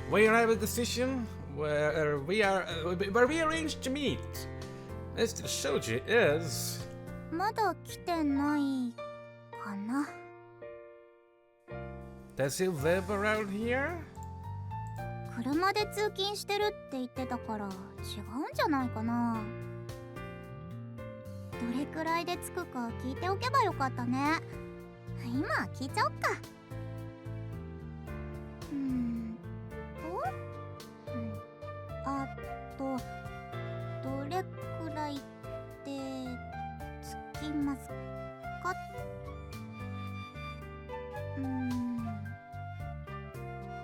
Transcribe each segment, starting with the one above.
We arrive at the station where we arranged to meet. Mr. Shoji is... まだ来てないかな。 Does he live around here? 車で通勤してるって言ってたから違うんじゃないかな。どれくらいで着くか聞いておけばよかったね。今聞いちゃおっか。あとどれくらいで着きますか？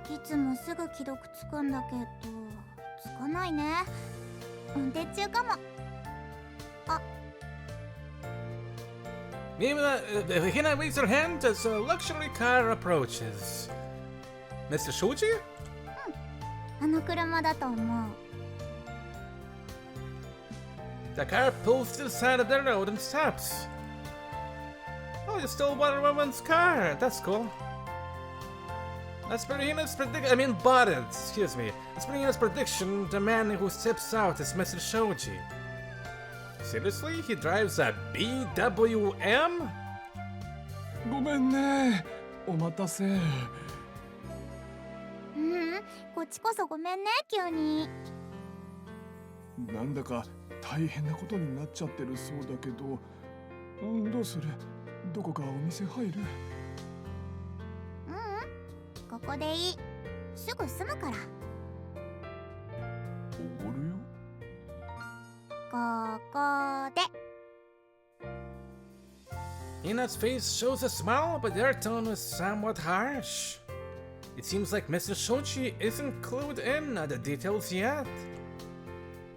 いつもすぐ既読つくんだけどつかないね。運転中かも。あ、Hina waves her hand as a luxury car approaches. Mr. Shoji? あの車だと思う。 The car pulls to the side of the road and stops. Oh, you stole one woman's car. That's cool. As per Hina's prediction, bought it. Excuse me. As per Hina's prediction, the man who steps out is Mr. Shoji. Seriously? He drives a BWM? ごめんね、お待たせ。こっちこそごめんね、急に。なんだか大変なことになっちゃってるそうだけど、どうする？どこかお店入る？ここでいい。すぐ済むから。おごるよ。ここで。 Hina's face shows a smile, but their tone is somewhat harsh. It seems like Mr. Shoji isn't clued in on the details yet.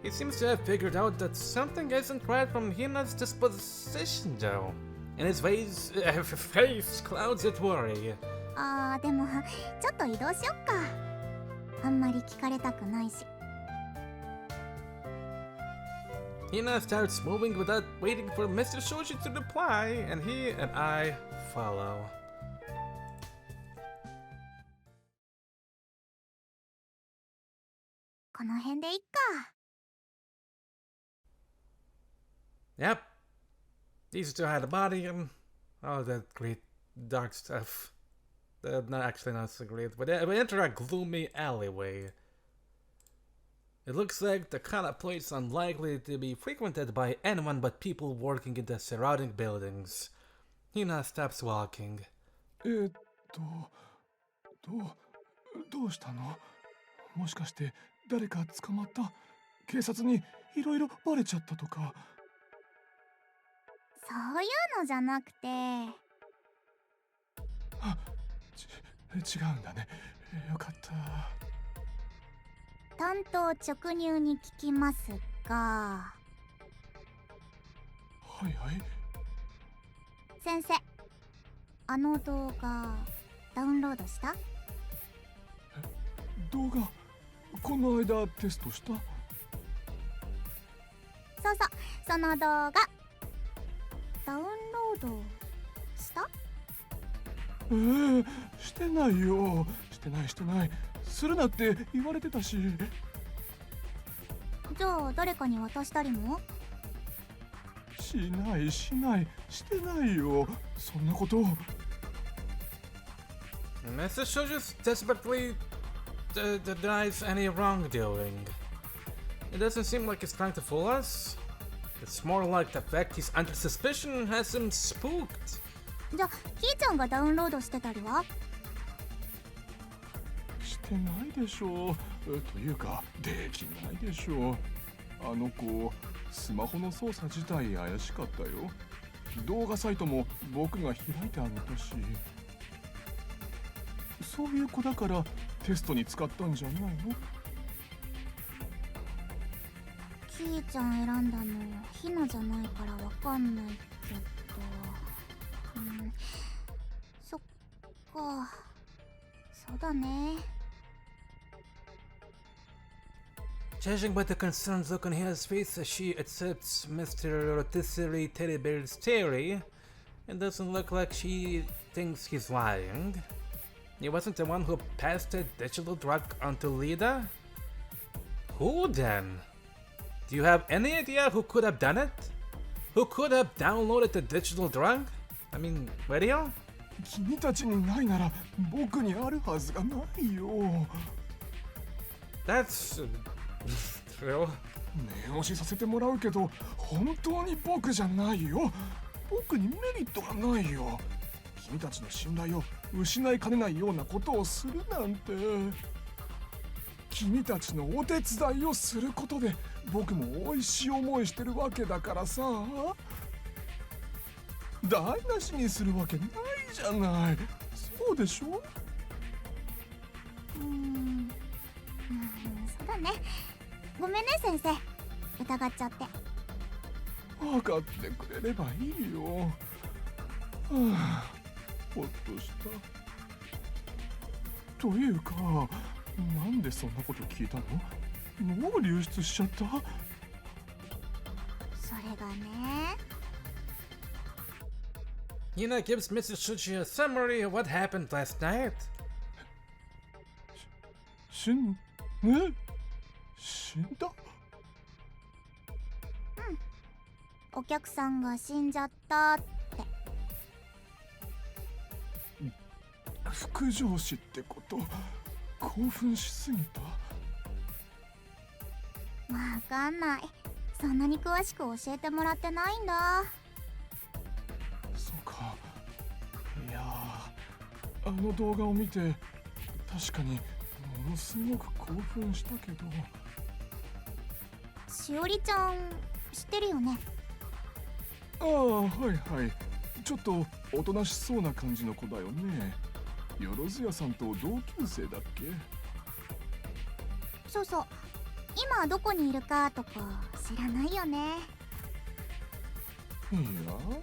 He seems to have figured out that something isn't right from Hina's disposition, though. And his face clouds with worry. でもちょっと移動しよっか。あんまり聞かれたくないし。 Hina starts moving without waiting for Mr. Shoji to reply, and he and I follow. Yep. These two had a body and all that great dark stuff. Not so great, but we enter a gloomy alleyway. It looks like the kind of place unlikely to be frequented by anyone but people working in the surrounding buildings. Hina stops walking. どうしたの？もしかして誰か捕まった？警察にいろいろバレちゃったとか？そういうのじゃなくて。違うんだね。よかった。単刀直入に聞きますが。はいはい。先生、あの動画ダウンロードした？動画、この間テストした？そう、その動画ダウンロードした？してないよ。してない。するなって言われてたし。じゃあ誰かに渡したりも？しない。してないよ。そんなこと。Mr. Shoji desperately denies any wrongdoing. It doesn't seem like he's trying to fool us. It's more like the fact he's under suspicion has him spooked. じゃあキーちゃんがダウンロードしてたりは？してないでしょう。というかできないでしょう。あの子スマホの操作自体怪しかったよ。動画サイトも僕が開いてあげたし。そういう子だからテストに使ったんじゃないの？キーちゃん選んだのヒナじゃないからわかんないけど。そっか。そうだね。Judging by the concerned look on his face as she accepts Mr. Rotisserie Teddy Bear's theory, it doesn't look like she thinks he's lying. He wasn't the one who passed the digital drug onto Lida? Who then? Do you have any idea who could have done it? Who could have downloaded the digital drug? I mean, radio? 君たちにないなら僕にあるはずがないよ。 That's true. 念押しさせてもらうけど本当に僕じゃないよ。僕にメリットがないよ。君たちの信頼を失いかねないようなことをするなんて。君たちのお手伝いをすることで僕も美味しい思いしてるわけだからさ。台無しにするわけないじゃない。そうでしょ。そうだね。ごめんね先生、疑っちゃって。分かってくれればいいよ。はあ、ほっとした。というか、なんでそんなこと聞いたの？もう流出しちゃった？それがね。Hina gives Mrs. Shuji a summary of what happened last night. 死んだ？お客さんが死んじゃったって。副上司ってこと？興奮しすぎた？わかんない。そんなに詳しく教えてもらってないんだ。そうか。いやあの動画を見て確かにものすごく興奮したけど。しおりちゃん知ってるよね？ああ、はいはい。ちょっとおとなしそうな感じの子だよね。よろずやさんと同級生だっけ？そうそう。今どこにいるかとか知らないよね。いや、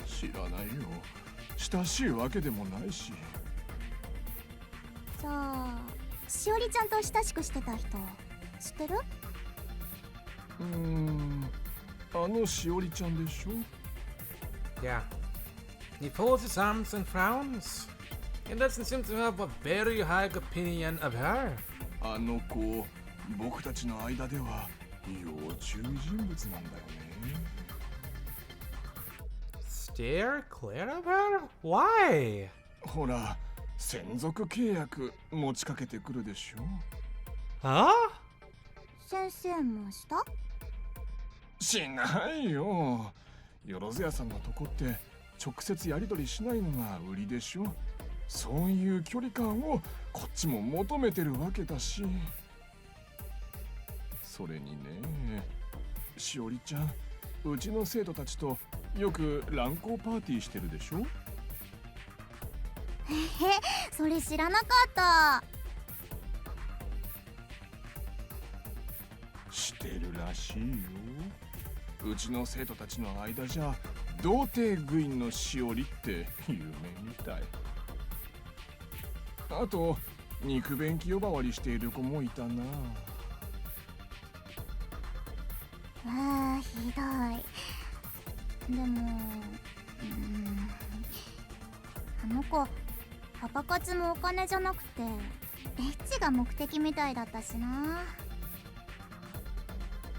知らないよ。親しいわけでもないし。じゃあしおりちゃんと親しくしてた人知ってる？あのしおりちゃんでしょ？ Yeah. He folds his arms and frowns. He doesn't seem to have a very high opinion of her. あの子、僕たちの間では要注意人物なんだよね。Steer clear of her? Why? ほら、専属契約持ちかけてくるでしょ。Huh? 先生もした？しないよ。よろずやさんのとこって直接やり取りしないのが売りでしょ。そういう距離感をこっちも求めてるわけだし。それにね、しおりちゃん、うちの生徒たちとよく乱交パーティーしてるでしょ。それ知らなかった。してるらしいよ。うちの生徒たちの間じゃ童貞部員のしおりって有名みたい。あと肉便器呼ばわりしている子もいたな。ああ、ひどい。でもあの子パパ活もお金じゃなくてエッチが目的みたいだったしな。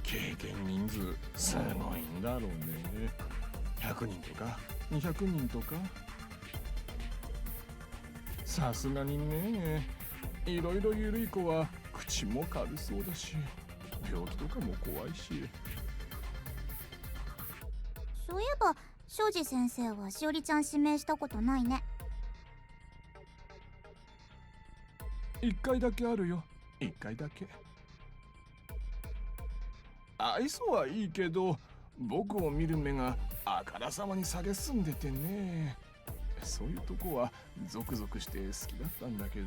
経験人数すごいんだろうね。100人とか200人とか。さすがにね、いろいろゆるい子は口も軽そうだし、病気とかも怖いし。そういえば庄司先生はしおりちゃん指名したことないね。1回だけあるよ。1回だけ。愛想はいいけど僕を見る目があからさまに蔑んでてね。そういうとこはゾクゾクして好きだったんだけど。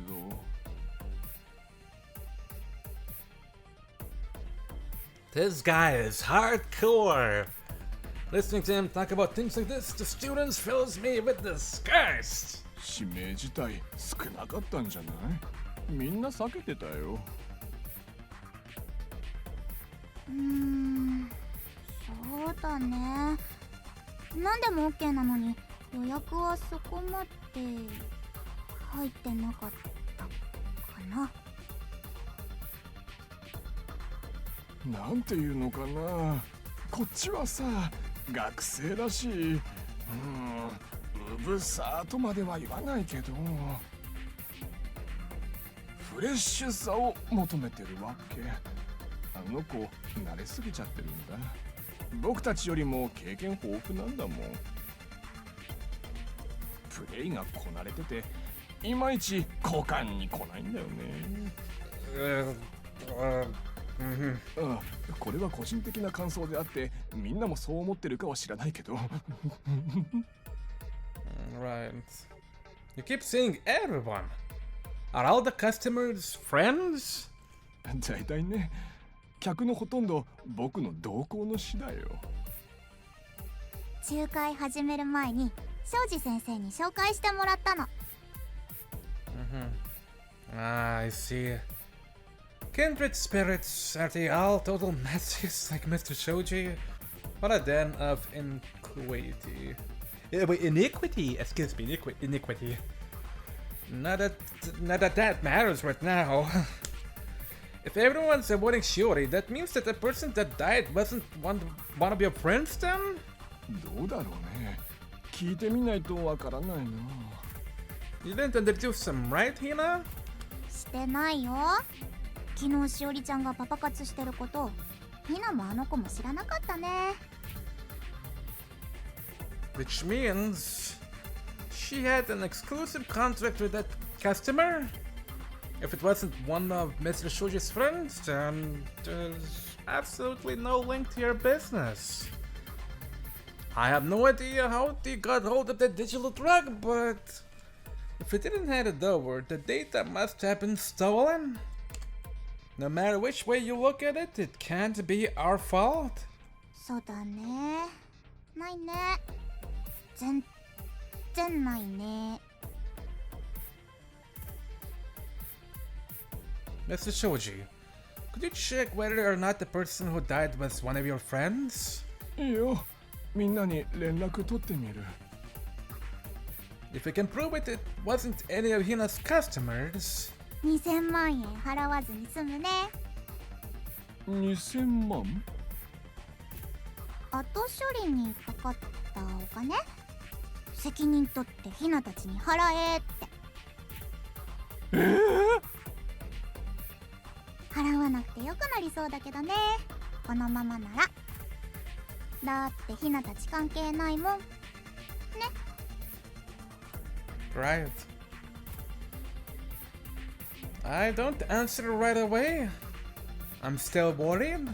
This guy is hardcore. Listening to him talk about things like this to students fills me with disgust. 指名自体少なかったんじゃない？みんな避けてたよ。そうだね。何でも OK なのに予約はそこまで入ってなかったかな。なんていうのかな、こっちはさ学生だし、うぶさとまでは言わないけどフレッシュさを求めてるわけ。あの子慣れすぎちゃってるんだ。僕たちよりも経験豊富なんだもん。プレイがこなれてていまいち交換に来ないんだよね。これは個人的な感想であってみんなもそう思ってるかは知らないけど。Right. You keep saying everyone. Are all the customers friends? 大体ね、客のほとんど僕の同行の師だよ。仲介始める前に庄司先生に紹介してもらったの。Ah, I see. Kindred spirits, are they all total messes like Mr. Shoji? What a den of iniquity. Wait, iniquity? Excuse me, iniquity. Not that that matters right now. If everyone's avoiding Shiori, that means that the person that died wasn't one of your friends then? どうだろうね。聞いてみないとわからないな。You didn't introduce him, right, Hina? してないよ。昨日しおりちゃんがパパ活してることひなもあの子も知らなかったね。 Which means she had an exclusive contract with that customer? If it wasn't one of Mr. Shoji's friends, then there's absolutely no link to your business. I have no idea how they got hold of the digital drug, but if it didn't hand it over, the data must have been stolen. No matter which way you look at it, it can't be our fault. そうだね。ないね。全然ないね。Mr. Shoji, could you check whether or not the person who died was one of your friends? いいよ。みんなに連絡取ってみる。If you can prove it, it wasn't any of Hina's customers. 2000万円払わずに済むね。2000万？後処理にかかったお金、責任取ってひなたちに払えって。払わなくてよくなりそうだけどね、このままなら。だってひなたち関係ないもんね。 Right. I don't answer right away. I'm still worried.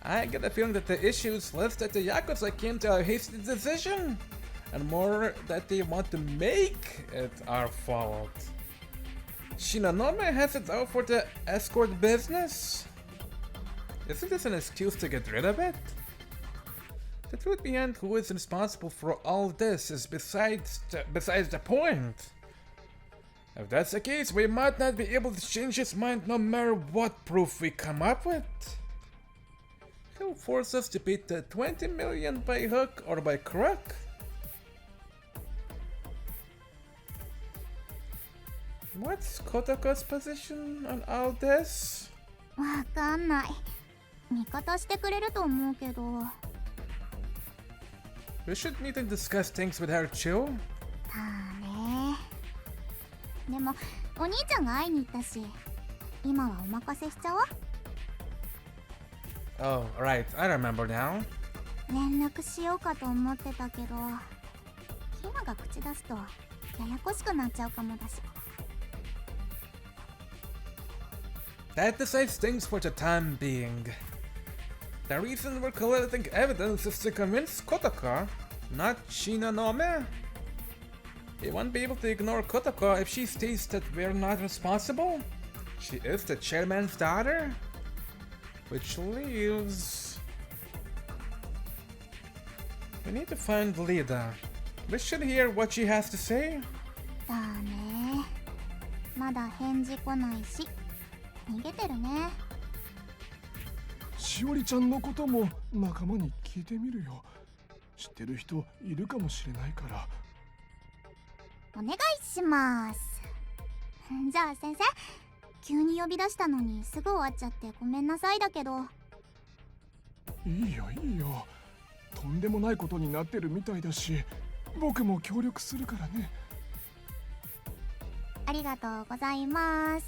I get the feeling that the issue is less that the Yakuza came to a hasty decision, and more that they want to make it our fault. Shinonome has it out for the escort business. Isn't this an excuse to get rid of it? The truth behind who is responsible for all this is besides the point. If that's the case, we might not be able to change his mind no matter what proof we come up with. He'll force us to pay the 20 million by hook or by crook. What's Kotako's position on all this? わかんない。味方してくれると思うけど。 We should meet and discuss things with her too. だね。でもお兄ちゃんが会いに行ったし、今はお任せしちゃおう。 Oh, right, I remember now. 連絡しようかと思ってたけど、ひなが口出すとややこしくなっちゃうかもだし。 That decides things for the time being. The reason we're collecting evidence is to convince Kotaka, not Shinonome. We won't be able to ignore Kotaka if she states that we're not responsible. She is the chairman's daughter. Which leaves... we need to find Lida. We should hear what she has to say. だね。まだ返事来ないし、逃げてるね。しおりちゃんのことも仲間に聞いてみるよ。知ってる人いるかもしれないから。お願いします。じゃあ先生、急に呼び出したのにすぐ終わっちゃってごめんなさいだけど。いいよいいよ、とんでもないことになってるみたいだし、僕も協力するからね。ありがとうございます。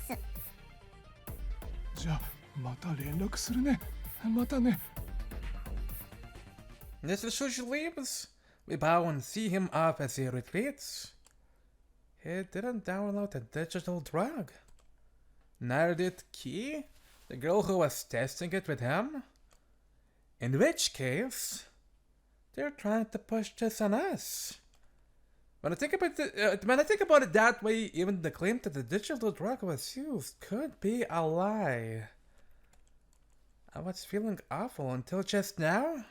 じゃあまた連絡するね。またね。 Just as she leaves, we bow and see him off as he retreats. He didn't download a digital drug. Neither did Key, the girl who was testing it with him. In which case, they're trying to push this on us. When I think about it that way, even the claim that the digital drug was used could be a lie. I was feeling awful until just now.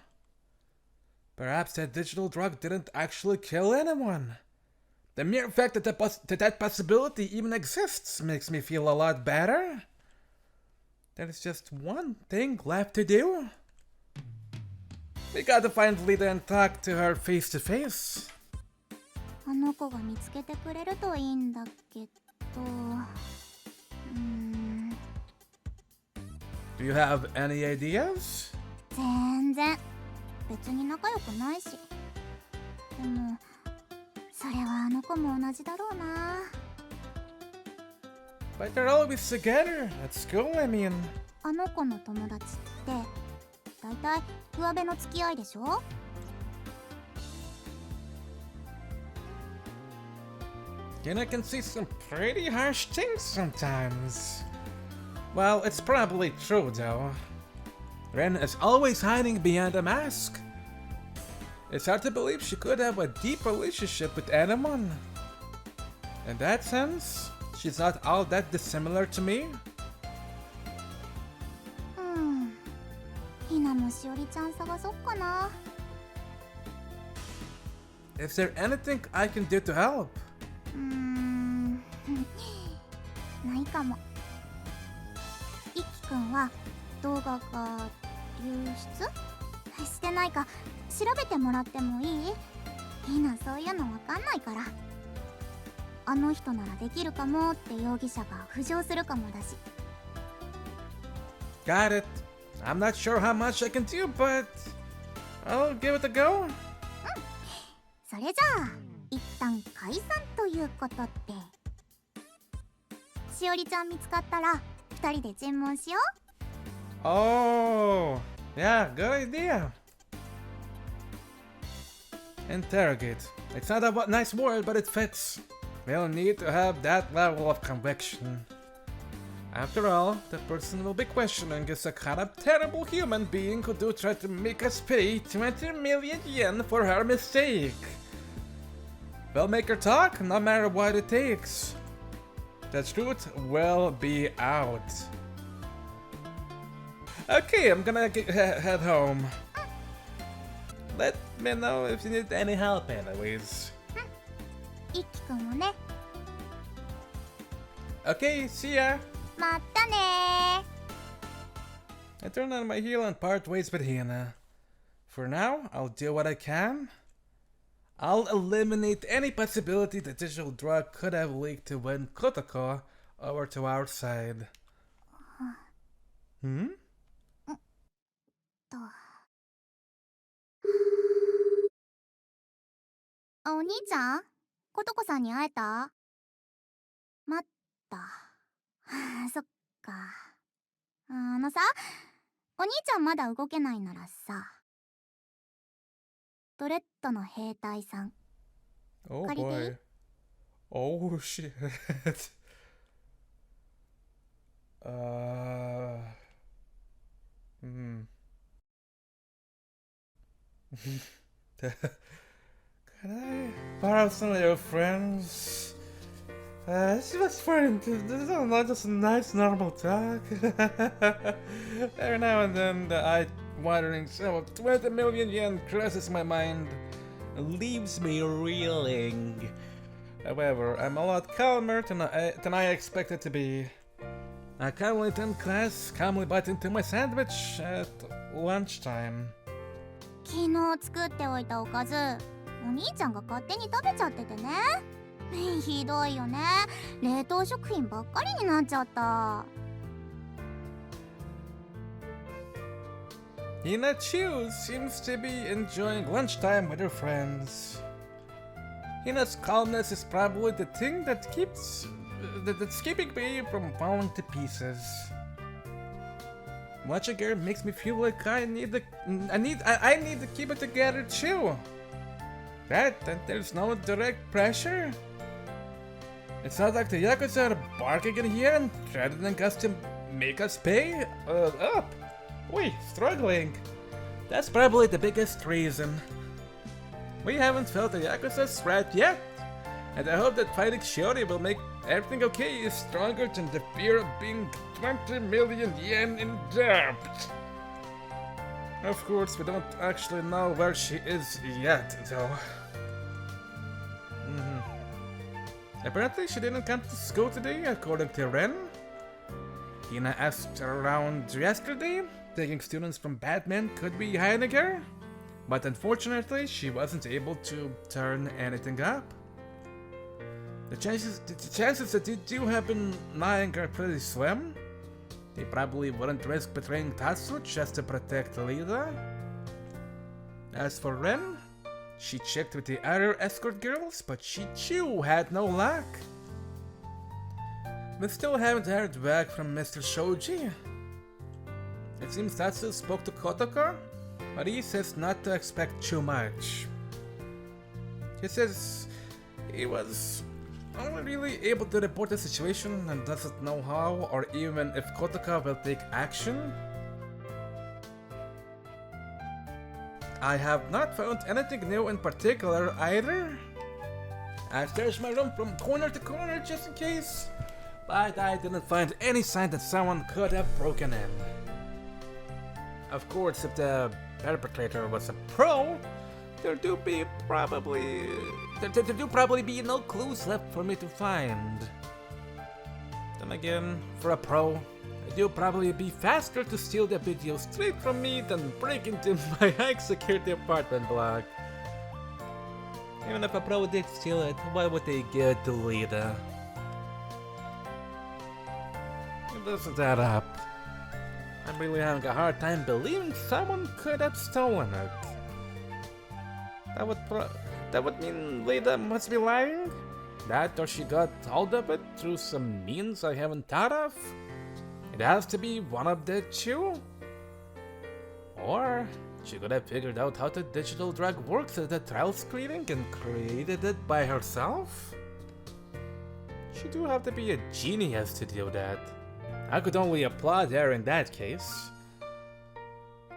Perhaps that digital drug didn't actually kill anyone. The mere fact that that possibility even exists makes me feel a lot better. There's just one thing left to do. We gotta find Lita and talk to her face to face. あの子が見つけてくれるといいんだけど。Do you have any ideas? 全然。別に仲良くないし。でもそれはあの子も同じだろうな。 But they're always together at school, I mean. あの子の友達ってだいたい上辺の付き合いでしょ。And I can see some pretty harsh things sometimes. Well, it's probably true though. Ren is always hiding behind a mask. It's hard to believe she could have a deep relationship with anyone. In that sense, she's not all that dissimilar to me. ひなもしおりちゃん探そっかな。 Is there anything I can do to help? ないかも。いきくんは動画が流出してないか調べてもらってもいい？ひなそういうのわかんないから。あの人ならできるかもって容疑者が浮上するかもだし。 Got it. I'm not sure how much I can do, but I'll give it a go. それじゃあ一旦解散ということで。しおりちゃん見つかったら二人で尋問しよう。 Oh, yeah, good idea. Interrogate. It's not a nice word, but it fits. We'll need to have that level of conviction. After all, the person we'll be questioning is a kind of terrible human being who do try to make us pay 20 million yen for her mistake. We'll make her talk, no matter what it takes. The truth will be out. Okay, I'm gonna head home. Let me know if you need any help anyways. いきくんもね。 Okay, see ya! またねー。 I turn on my heel and part ways with Hina. For now, I'll do what I can. I'll eliminate any possibility the digital drug could have leaked to win Kotoko over to our side. Hmm? あ、お兄ちゃんことこさんに会えた？待った。そっか。さ、お兄ちゃんまだ動けないならさ、ドレッドの兵隊さん Oh 借りていい？ boy. Oh shit. Hmm. Can I borrow some of your friends? This was fun. This is not just a nice normal talk. Every now and then the eye-watering sum of 20 million yen crosses my mind and leaves me reeling. However, I'm a lot calmer than I expected to be. I calmly attend class, calmly bite into my sandwich at lunchtime. 昨日作っておいたおかず、お兄ちゃんが勝手に食べちゃっててね。ひどいよね。冷凍食品ばっかりになっちゃった。Hina Chu seems to be enjoying lunchtime with her friends. Hina's calmness is probably the thing that that's keeping me from falling to pieces. Watching her makes me feel like I need to keep it together too. That there's no direct pressure. It's not like the Yakuza are barking in here and threatening us to make us pay up. We struggling. That's probably the biggest reason. We haven't felt the Yakuza's threat yet, and I hope that fighting Shiori will make everything okay is stronger than the fear of being 20 million yen in debt. Of course, we don't actually know where she is yet, though. Apparently, she didn't come to school today, according to Ren. Hina asked around yesterday, thinking students from Batman could be hiding her, but unfortunately, she wasn't able to turn anything up. The chances that they do happen lying are pretty slim. They probably wouldn't risk betraying Tatsu just to protect Lida. As for Ren, she checked with the other escort girls, but she too had no luck. We still haven't heard back from Mr. Shoji. It seems Tatsu spoke to Kotoko, but he says not to expect too much. He says he was only really able to report the situation and doesn't know how or even if Kotoko will take action. I have not found anything new in particular either. I searched my room from corner to corner just in case, but I didn't find any sign that someone could have broken in. Of course, if the perpetrator was a pro, there do probably be no clues left for me to find. Then again, for a pro, it'll probably be faster to steal the video straight from me than break into my high-security apartment block. Even if a pro did steal it, why would they give it to Lida? It doesn't add up. I'm really having a hard time believing someone could have stolen it. That would mean Lida must be lying? That or she got hold of it through some means I haven't thought of? It has to be one of the two? Or she could have figured out how the digital drug works at the trial screening and created it by herself? She do have to be a genius to do that. I could only applaud her in that case.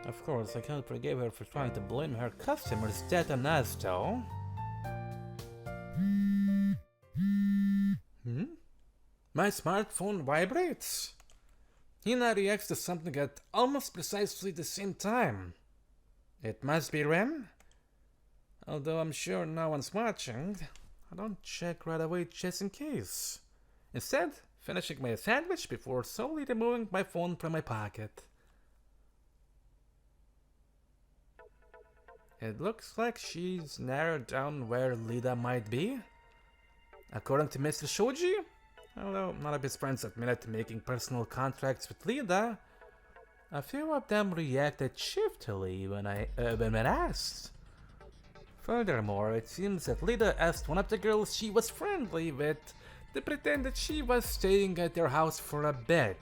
Of course, I can't forgive her for trying to blame her customers' debt on us, though. My smartphone vibrates. Hina reacts to something at almost precisely the same time. It must be Ren? Although I'm sure no one's watching, I don't check right away just in case. Instead, finishing my sandwich before slowly removing my phone from my pocket. It looks like she's narrowed down where Lida might be. According to Mr. Shoji, although none of his friends admitted to making personal contracts with Lida, a few of them reacted shiftily when asked. Furthermore, it seems that Lida asked one of the girls she was friendly with to pretend that she was staying at their house for a bit.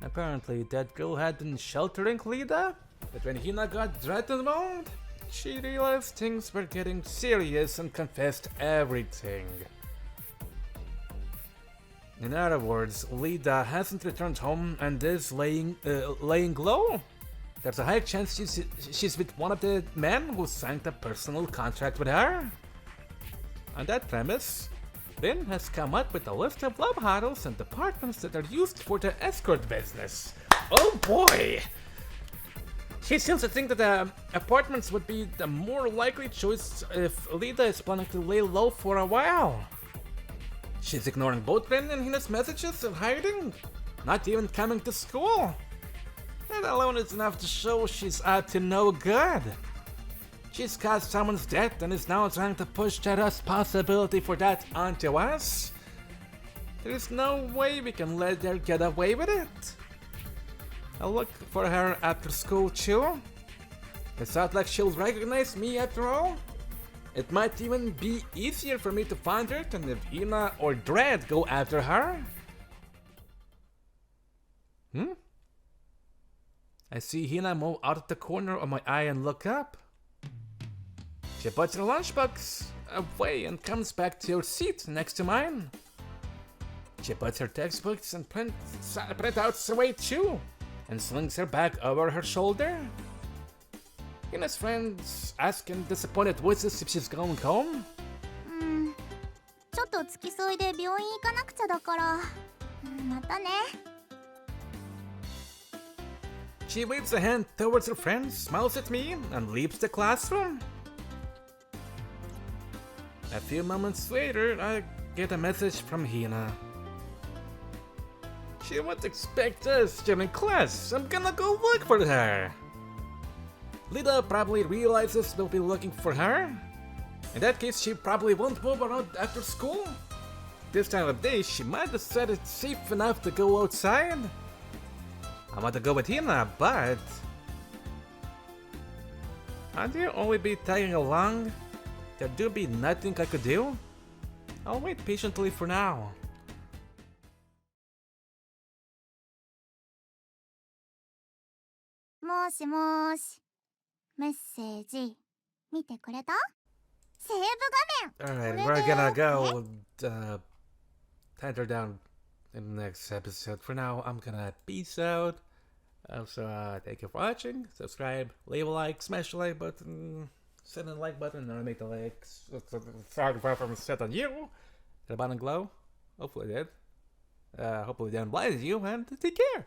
Apparently, that girl had been sheltering Lida, but when Hina got threatened, she realized things were getting serious and confessed everything. In other words, Lida hasn't returned home and is laying low. There's a high chance she's with one of the men who signed a personal contract with her. On that premise, Lin has come up with a list of love huddles and apartments that are used for the escort business. Oh boy! She seems to think that the apartments would be the more likely choice if Lida is planning to lay low for a while. She's ignoring both Ren and Hina's messages and hiding, not even coming to school. That alone is enough to show she's up to no good. She's caused someone's death and is now trying to push that responsibility for that onto us. There's no way we can let her get away with it. I'll look for her after school too. It's not like she'll recognize me after all. It might even be easier for me to find her than if Ina or Dread go after her. I see Hina move out of the corner of my eye and look up. She puts her lunchbox away and comes back to her seat next to mine. She puts her textbooks and printouts away too, and slings her bag over her shoulder. Hina's friends ask in disappointed voices if she's going home. ちょっと付き添いで病院行かなくちゃだから。またね。She waves a hand towards her friends, smiles at me, and leaves the classroom. A few moments later, I get a message from Hina. She won't expect us during class. I'm gonna go look for her. Lida probably realizes we'll be looking for her. In that case, she probably won't move around after school. This time of day, she might decide it's safe enough to go outside. I want to go with Hina, but... I'd only be tagging along. There'd be nothing I could do. I'll wait patiently for now. もしもーし。メッセージ見てくれた？セーブ画面。 Alright, we're gonna go hunt her down in the next episode. For now, I'm gonna peace out. Also, thank you for watching. Subscribe, leave a like, smash the like button, send a like button, and make the likes. Sorry from set on you. Hit the button glow. Hopefully it did. Hopefully it didn't blind you, and take care.